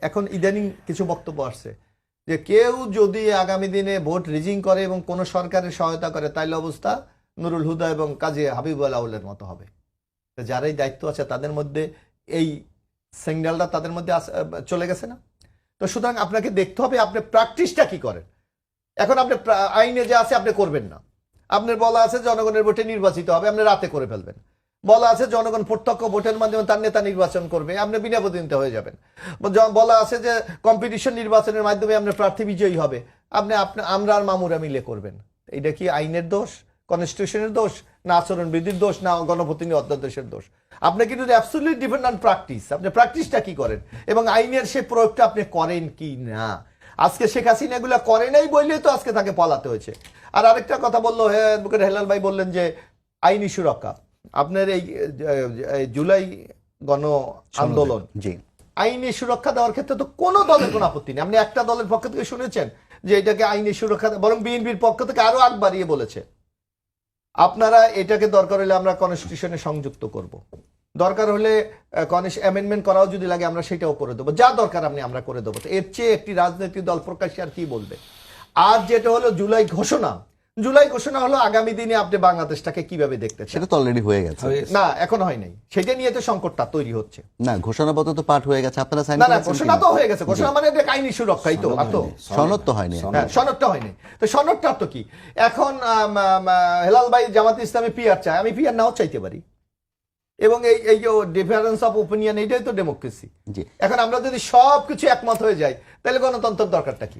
এখন ইদানিং কিছু বক্তব্য আসছে যে কেউ যদি আগামী দিনে ভোট রিজিং করে এবং কোন সরকারের সহায়তা করে তাইলে অবস্থা নুরুল হুদা এবং কাজী হাবিবুল আউলের মতো হবে। যারাই দায়িত্ব আছে তাদের মধ্যে এই সিগন্যালটা তাদের মধ্যে চলে গেছে না। তো সুতরাং আপনাকে দেখতে হবে আপনি প্র্যাকটিসটা কি করেন। এখন আপনি আইনে যে আছে আপনি করবেন না। আপনার বলা আছে জনগণের ভোটে নির্বাচিত হবে, আপনি রাতে করে ফেলবেন। বলা আছে জনগণ প্রত্যক্ষ ভোটের মাধ্যমে তার নেতা নির্বাচন করবে, আপনি বিনা প্রতিনিধিত্ব হয়ে যাবেন। বলা আছে যে কম্পিটিশন নির্বাচনের মাধ্যমে আপনার প্রার্থী বিজয়ী হবে, আপনি আমরা আর মামুরা মিলে করবেন। এটা কি আইনের দোষ, কনস্টিটিউশনের দোষ, না আচরণবিধির দোষ, না গণপ্রতিনিধি অধ্যাদেশের দোষ? আপনি কিন্তু অ্যাবসলিউটলি ডিপেন্ড অন প্র্যাকটিস। আপনি প্র্যাকটিসটা কি করেন এবং আইনের সে প্রয়োগটা আপনি করেন কি না। আজকে শেখ হাসিনা এগুলো করে নাই বললেই তো আজকে তাকে পালাতে হয়েছে। আর আরেকটা কথা বললো অ্যাডভোকেট হেলাল ভাই, বললেন যে আইনি সুরক্ষা। আপনার এই জুলাই গণ আন্দোলন আইনি সুরক্ষা দেওয়ার ক্ষেত্রে তো কোনো দলের কোনো আপত্তি নেই। আপনি একটা দলের পক্ষ থেকে শুনেছেন যে এটাকে আইনি সুরক্ষা, বরং বিএনপির পক্ষ থেকে আরো আগ বাড়িয়ে বলেছে আপনারা এটাকে দরকার হলে আমরা কনস্টিটিউশনে সংযুক্ত করব, দরকার হলে অ্যামেন্ডমেন্ট করাও যদি লাগে আমরা সেটাও করে দেবো, যা দরকার আমরা করে দেবো। এর চেয়ে একটি রাজনৈতিক দল প্রকাশ্যে আর কি বলবে? আর যেটা হলো জুলাই ঘোষণা হলো আগামী দিনে আপনি বাংলাদেশটাকে কিভাবে দেখতে চান? সেটা তো অলরেডি হয়ে গেছে। না, এখন হয় নাই। সেটা নিয়ে তো সংকটটা তৈরি হচ্ছে। না, ঘোষণাপত্র তো পাঠ হয়ে গেছে, আপনারা সাইন করেছেন? না, ঘোষণা তো হয়ে গেছে। ঘোষণা মানে এটা আইনি সুরক্ষাই তো, সনদ তো হয়নি। সনদটা হয়নি। তো সনদটা তো কি? এখন হেলাল ভাই জামাত ইসলামী পিআর চায়, আমি পিআর নাও চাইতে পারি। এবং এই যে ডিফারেন্স অফ ওপিনিয়ন, এইটাই তো ডেমোক্রেসি। এখন আমরা যদি সবকিছু একমত হয়ে যাই তাহলে গণতন্ত্রের দরকারটা কি?